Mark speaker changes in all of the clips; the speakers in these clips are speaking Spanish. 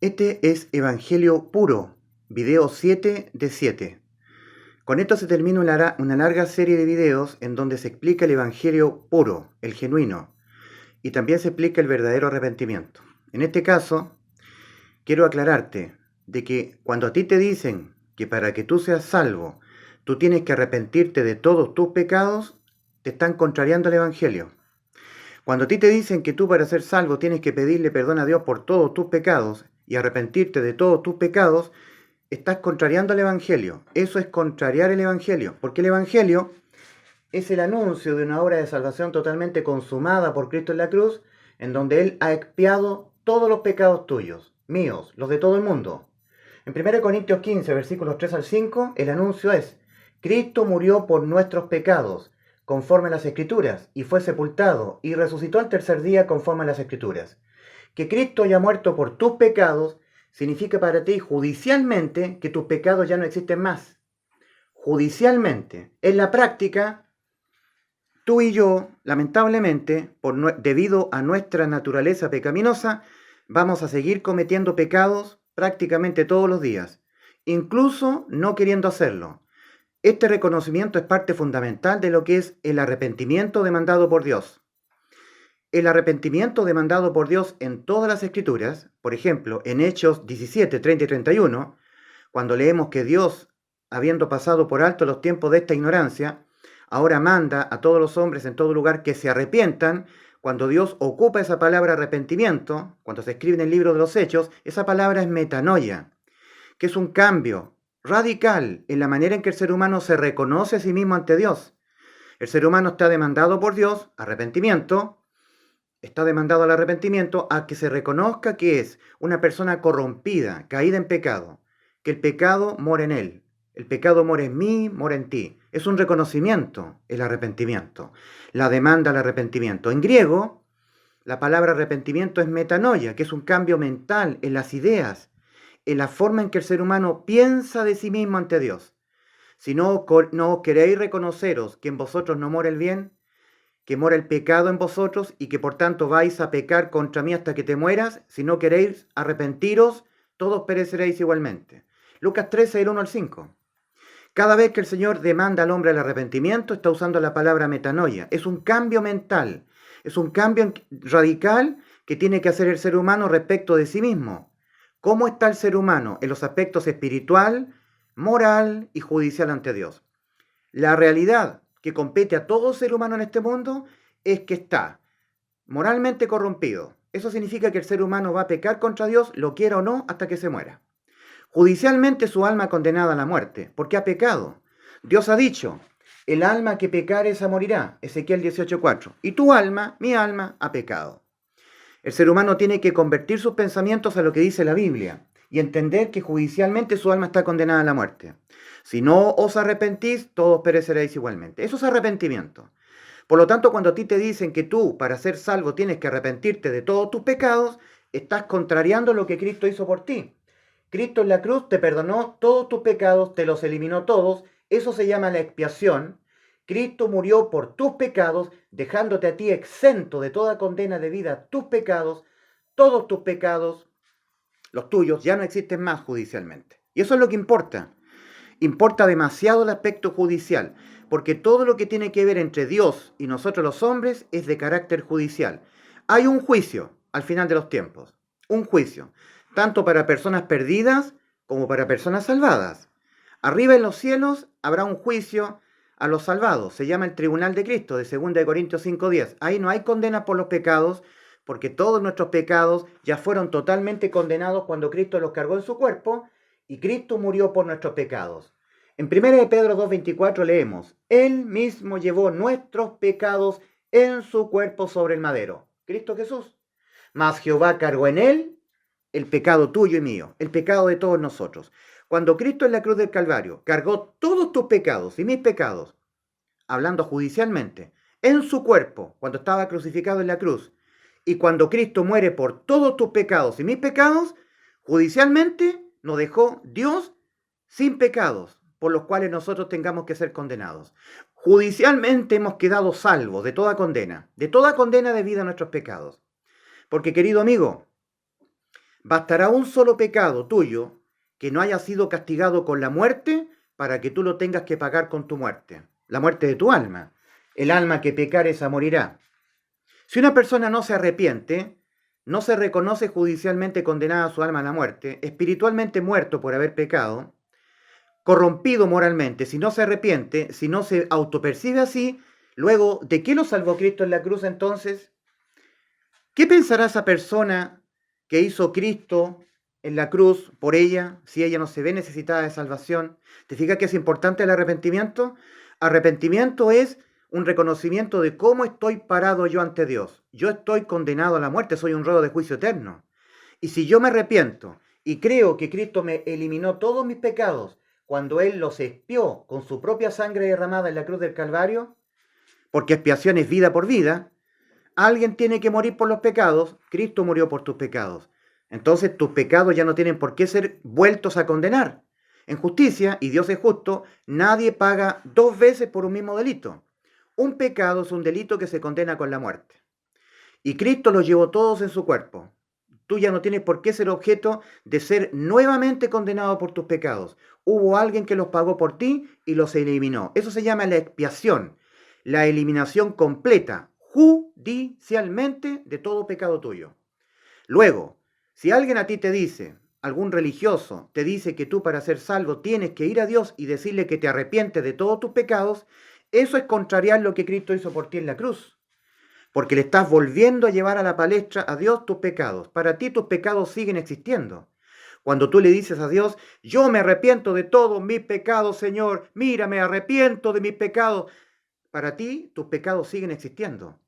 Speaker 1: Este es Evangelio Puro, video 7 de 7. Con esto se termina una larga serie de videos en donde se explica el Evangelio puro, el genuino, y también se explica el verdadero arrepentimiento. En este caso, quiero aclararte de que cuando a ti te dicen que para que tú seas salvo, tú tienes que arrepentirte de todos tus pecados, te están contrariando el Evangelio. Cuando a ti te dicen que tú para ser salvo tienes que pedirle perdón a Dios por todos tus pecados y arrepentirte de todos tus pecados, estás contrariando el Evangelio. Eso es contrariar el Evangelio, porque el Evangelio es el anuncio de una obra de salvación totalmente consumada por Cristo en la cruz, en donde Él ha expiado todos los pecados tuyos, míos, los de todo el mundo. En 1 Corintios 15, versículos 3 al 5, el anuncio es: Cristo murió por nuestros pecados, conforme a las Escrituras, y fue sepultado, y resucitó al tercer día, conforme a las Escrituras. Que Cristo haya muerto por tus pecados significa para ti judicialmente que tus pecados ya no existen más. Judicialmente. En la práctica, tú y yo, lamentablemente, debido a nuestra naturaleza pecaminosa, vamos a seguir cometiendo pecados prácticamente todos los días, incluso no queriendo hacerlo. Este reconocimiento es parte fundamental de lo que es el arrepentimiento demandado por Dios. El arrepentimiento demandado por Dios en todas las Escrituras, por ejemplo, en Hechos 17, 30 y 31, cuando leemos que Dios, habiendo pasado por alto los tiempos de esta ignorancia, ahora manda a todos los hombres en todo lugar que se arrepientan. Cuando Dios ocupa esa palabra arrepentimiento, cuando se escribe en el libro de los Hechos, esa palabra es metanoia, que es un cambio radical en la manera en que el ser humano se reconoce a sí mismo ante Dios. El ser humano está demandado por Dios, arrepentimiento, está demandado al arrepentimiento a que se reconozca que es una persona corrompida, caída en pecado, que el pecado mora en él. El pecado mora en mí, mora en ti. Es un reconocimiento el arrepentimiento, la demanda al arrepentimiento. En griego, la palabra arrepentimiento es metanoia, que es un cambio mental en las ideas, en la forma en que el ser humano piensa de sí mismo ante Dios. Si no queréis reconoceros que en vosotros no mora el bien, que mora el pecado en vosotros y que por tanto vais a pecar contra mí hasta que te mueras, si no queréis arrepentiros, todos pereceréis igualmente. Lucas 13, del 1 al 5. Cada vez que el Señor demanda al hombre el arrepentimiento, está usando la palabra metanoia. Es un cambio mental, es un cambio radical que tiene que hacer el ser humano respecto de sí mismo. ¿Cómo está el ser humano en los aspectos espiritual, moral y judicial ante Dios? La realidad que compete a todo ser humano en este mundo es que está moralmente corrompido. Eso significa que el ser humano va a pecar contra Dios, lo quiera o no, hasta que se muera. Judicialmente su alma condenada a la muerte, porque ha pecado. Dios ha dicho: el alma que pecare esa morirá, Ezequiel 18:4. Y tu alma, mi alma, ha pecado. El ser humano tiene que convertir sus pensamientos a lo que dice la Biblia y entender que judicialmente su alma está condenada a la muerte. Si no os arrepentís, todos pereceréis igualmente. Eso es arrepentimiento. Por lo tanto, cuando a ti te dicen que tú, para ser salvo, tienes que arrepentirte de todos tus pecados, estás contrariando lo que Cristo hizo por ti. Cristo en la cruz te perdonó todos tus pecados, te los eliminó todos. Eso se llama la expiación. Cristo murió por tus pecados, dejándote a ti exento de toda condena debida a tus pecados. Todos tus pecados, los tuyos, ya no existen más judicialmente. Y eso es lo que importa. Importa demasiado el aspecto judicial, porque todo lo que tiene que ver entre Dios y nosotros los hombres es de carácter judicial. Hay un juicio al final de los tiempos, un juicio, tanto para personas perdidas como para personas salvadas. Arriba en los cielos habrá un juicio a los salvados, se llama el Tribunal de Cristo, de 2 Corintios 5:10. Ahí no hay condena por los pecados, porque todos nuestros pecados ya fueron totalmente condenados cuando Cristo los cargó en su cuerpo, y Cristo murió por nuestros pecados. En 1 Pedro 2:24 leemos: Él mismo llevó nuestros pecados en su cuerpo sobre el madero, Cristo Jesús. Mas Jehová cargó en él el pecado tuyo y mío, el pecado de todos nosotros. Cuando Cristo en la cruz del Calvario cargó todos tus pecados y mis pecados, hablando judicialmente, en su cuerpo, cuando estaba crucificado en la cruz, y cuando Cristo muere por todos tus pecados y mis pecados, judicialmente nos dejó Dios sin pecados, por los cuales nosotros tengamos que ser condenados. Judicialmente hemos quedado salvos de toda condena debido a nuestros pecados. Porque, querido amigo, Bastará un solo pecado tuyo que no haya sido castigado con la muerte para que tú lo tengas que pagar con tu muerte. La muerte de tu alma. El alma que pecare esa morirá. Si una persona no se arrepiente, no se reconoce judicialmente condenada a su alma a la muerte, espiritualmente muerto por haber pecado, corrompido moralmente, si no se arrepiente, si no se autopercibe así, luego, ¿de qué lo salvó Cristo en la cruz entonces? ¿Qué pensará esa persona que hizo Cristo en la cruz por ella, si ella no se ve necesitada de salvación? ¿Te fijas que es importante el arrepentimiento? Arrepentimiento es un reconocimiento de cómo estoy parado yo ante Dios. Yo estoy condenado a la muerte, soy un ruedo de juicio eterno. Y si yo me arrepiento y creo que Cristo me eliminó todos mis pecados cuando Él los expió con su propia sangre derramada en la cruz del Calvario, porque expiación es vida por vida, alguien tiene que morir por los pecados, Cristo murió por tus pecados. Entonces tus pecados ya no tienen por qué ser vueltos a condenar. En justicia, y Dios es justo, nadie paga dos veces por un mismo delito. Un pecado es un delito que se condena con la muerte. Y Cristo los llevó todos en su cuerpo. Tú ya no tienes por qué ser objeto de ser nuevamente condenado por tus pecados. Hubo alguien que los pagó por ti y los eliminó. Eso se llama la expiación, la eliminación completa, judicialmente, de todo pecado tuyo. Luego, si alguien a ti te dice, algún religioso te dice que tú para ser salvo tienes que ir a Dios y decirle que te arrepientes de todos tus pecados, eso es contrariar lo que Cristo hizo por ti en la cruz. Porque le estás volviendo a llevar a la palestra a Dios tus pecados. Para ti tus pecados siguen existiendo. Cuando tú le dices a Dios, yo me arrepiento de todos mis pecados, Señor, mira, me arrepiento de mis pecados. Para ti tus pecados siguen existiendo.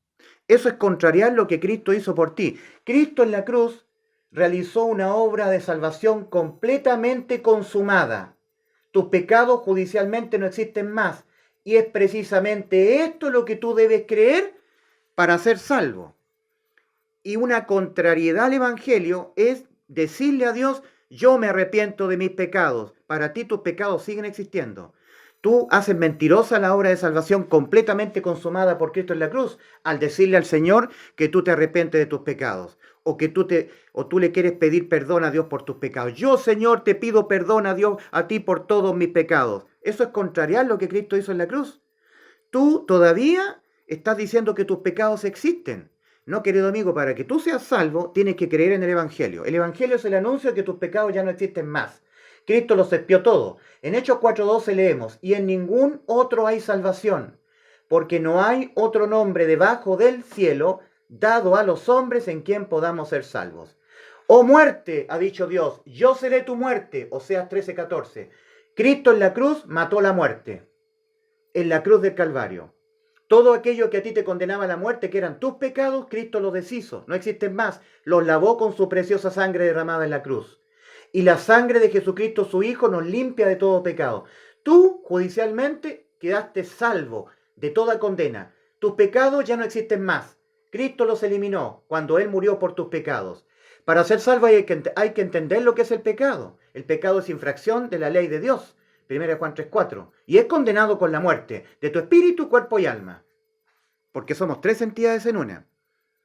Speaker 1: Eso es contrariar lo que Cristo hizo por ti. Cristo en la cruz realizó una obra de salvación completamente consumada. Tus pecados judicialmente no existen más. Y es precisamente esto lo que tú debes creer para ser salvo. Y una contrariedad al Evangelio es decirle a Dios, yo me arrepiento de mis pecados. Para ti tus pecados siguen existiendo. Tú haces mentirosa la obra de salvación completamente consumada por Cristo en la cruz al decirle al Señor que tú te arrepientes de tus pecados o que tú le quieres pedir perdón a Dios por tus pecados. Yo, Señor, te pido perdón a Dios, a ti por todos mis pecados. Eso es contrariar lo que Cristo hizo en la cruz. Tú todavía estás diciendo que tus pecados existen. No, querido amigo, para que tú seas salvo, tienes que creer en el Evangelio. El Evangelio es el anuncio de que tus pecados ya no existen más. Cristo los expió todo. En Hechos 4:12 leemos, y en ningún otro hay salvación, porque no hay otro nombre debajo del cielo dado a los hombres en quien podamos ser salvos. Oh muerte, ha dicho Dios, yo seré tu muerte. Oseas 13:14. Cristo en la cruz mató la muerte. En la cruz del Calvario. Todo aquello que a ti te condenaba a la muerte, que eran tus pecados, Cristo los deshizo. No existen más. Los lavó con su preciosa sangre derramada en la cruz. Y la sangre de Jesucristo, su Hijo, nos limpia de todo pecado. Tú, judicialmente, quedaste salvo de toda condena. Tus pecados ya no existen más. Cristo los eliminó cuando Él murió por tus pecados. Para ser salvo hay que entender lo que es el pecado. El pecado es infracción de la ley de Dios. 1 Juan 3:4. Y es condenado con la muerte de tu espíritu, cuerpo y alma. Porque somos tres entidades en una.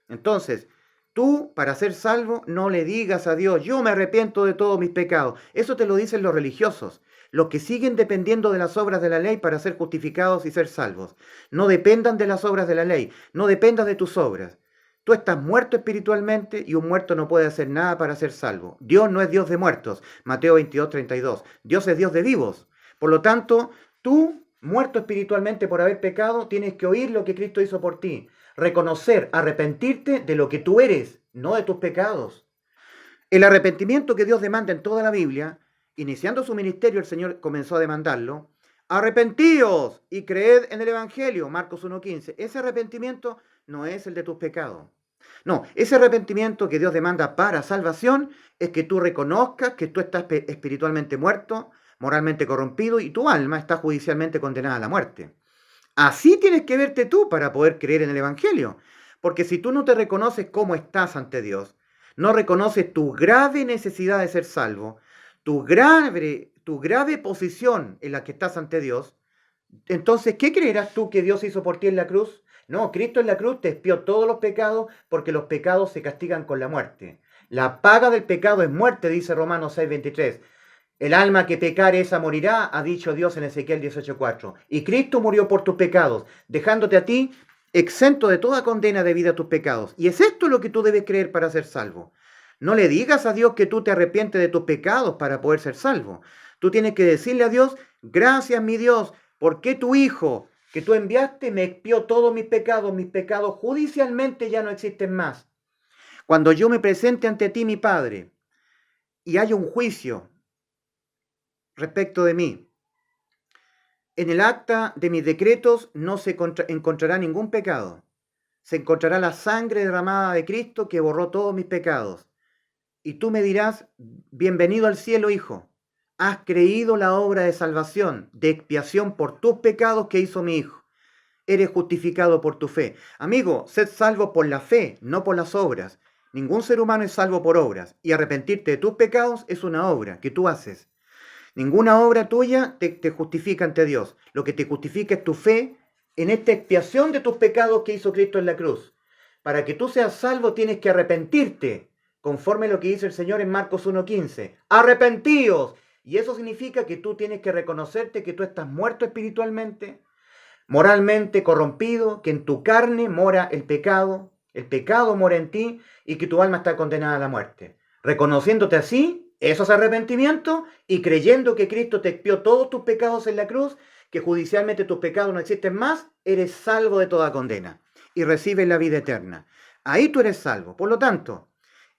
Speaker 1: Entonces, tú, para ser salvo, no le digas a Dios, yo me arrepiento de todos mis pecados. Eso te lo dicen los religiosos, los que siguen dependiendo de las obras de la ley para ser justificados y ser salvos. No dependan de las obras de la ley, no dependas de tus obras. Tú estás muerto espiritualmente y un muerto no puede hacer nada para ser salvo. Dios no es Dios de muertos, Mateo 22:32. Dios es Dios de vivos. Por lo tanto, tú, muerto espiritualmente por haber pecado, tienes que oír lo que Cristo hizo por ti. Reconocer, arrepentirte de lo que tú eres, no de tus pecados. El arrepentimiento que Dios demanda en toda la Biblia, iniciando su ministerio, el Señor comenzó a demandarlo. Arrepentíos y creed en el Evangelio, Marcos 1:15. Ese arrepentimiento no es el de tus pecados. No, ese arrepentimiento que Dios demanda para salvación es que tú reconozcas que tú estás espiritualmente muerto, moralmente corrompido y tu alma está judicialmente condenada a la muerte. Así tienes que verte tú para poder creer en el Evangelio. Porque si tú no te reconoces cómo estás ante Dios, no reconoces tu grave necesidad de ser salvo, tu grave posición en la que estás ante Dios, entonces, ¿qué creerás tú que Dios hizo por ti en la cruz? No, Cristo en la cruz te expió todos los pecados porque los pecados se castigan con la muerte. La paga del pecado es muerte, dice Romanos 6:23. El alma que pecare esa morirá, ha dicho Dios en Ezequiel 18:4. Y Cristo murió por tus pecados, dejándote a ti exento de toda condena debido a tus pecados. Y es esto lo que tú debes creer para ser salvo. No le digas a Dios que tú te arrepientes de tus pecados para poder ser salvo. Tú tienes que decirle a Dios, gracias mi Dios, porque tu Hijo que tú enviaste me expió todos mis pecados judicialmente ya no existen más. Cuando yo me presente ante ti, mi Padre, y haya un juicio respecto de mí, en el acta de mis decretos no se encontrará ningún pecado. Se encontrará la sangre derramada de Cristo que borró todos mis pecados. Y tú me dirás, bienvenido al cielo, hijo. Has creído la obra de salvación, de expiación por tus pecados que hizo mi Hijo. Eres justificado por tu fe. Amigo, sed salvo por la fe, no por las obras. Ningún ser humano es salvo por obras. Y arrepentirte de tus pecados es una obra que tú haces. Ninguna obra tuya te justifica ante Dios. Lo que te justifica es tu fe en esta expiación de tus pecados que hizo Cristo en la cruz. Para que tú seas salvo tienes que arrepentirte, conforme a lo que dice el Señor en Marcos 1:15. Arrepentíos. Y eso significa que tú tienes que reconocerte que tú estás muerto espiritualmente, moralmente corrompido, que en tu carne mora el pecado mora en ti y que tu alma está condenada a la muerte. Reconociéndote así, eso es arrepentimiento, y creyendo que Cristo te expió todos tus pecados en la cruz, que judicialmente tus pecados no existen más, eres salvo de toda condena y recibes la vida eterna. Ahí tú eres salvo. Por lo tanto,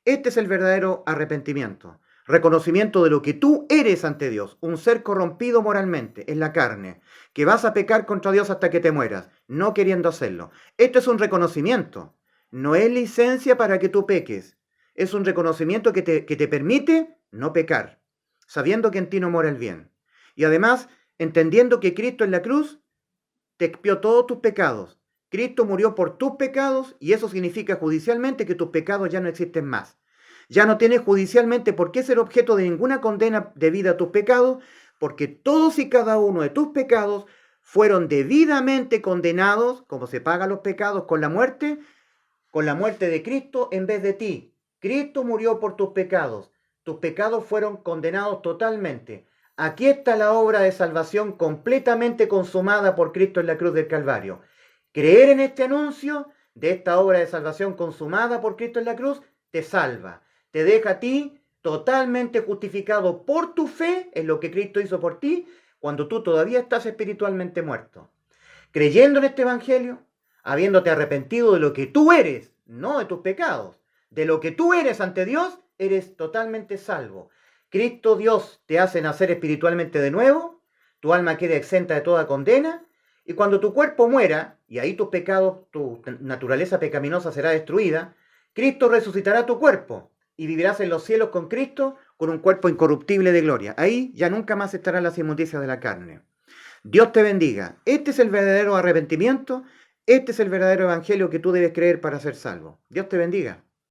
Speaker 1: este es el verdadero arrepentimiento. Reconocimiento de lo que tú eres ante Dios, un ser corrompido moralmente en la carne, que vas a pecar contra Dios hasta que te mueras, no queriendo hacerlo. Esto es un reconocimiento, no es licencia para que tú peques. Es un reconocimiento que te permite no pecar, sabiendo que en ti no mora el bien. Y además, entendiendo que Cristo en la cruz te expió todos tus pecados. Cristo murió por tus pecados y eso significa judicialmente que tus pecados ya no existen más. Ya no tienes judicialmente por qué ser objeto de ninguna condena debida a tus pecados, porque todos y cada uno de tus pecados fueron debidamente condenados, como se pagan los pecados, con la muerte de Cristo en vez de ti. Cristo murió por tus pecados. Tus pecados fueron condenados totalmente. Aquí está la obra de salvación completamente consumada por Cristo en la cruz del Calvario. Creer en este anuncio de esta obra de salvación consumada por Cristo en la cruz te salva. Te deja a ti totalmente justificado por tu fe en lo que Cristo hizo por ti cuando tú todavía estás espiritualmente muerto. Creyendo en este evangelio, habiéndote arrepentido de lo que tú eres, no de tus pecados, de lo que tú eres ante Dios, eres totalmente salvo. Cristo Dios te hace nacer espiritualmente de nuevo, tu alma queda exenta de toda condena, y cuando tu cuerpo muera, y ahí tus pecados, tu naturaleza pecaminosa será destruida, Cristo resucitará tu cuerpo, y vivirás en los cielos con Cristo, con un cuerpo incorruptible de gloria. Ahí ya nunca más estarán las inmundicias de la carne. Dios te bendiga. Este es el verdadero arrepentimiento, este es el verdadero evangelio que tú debes creer para ser salvo. Dios te bendiga.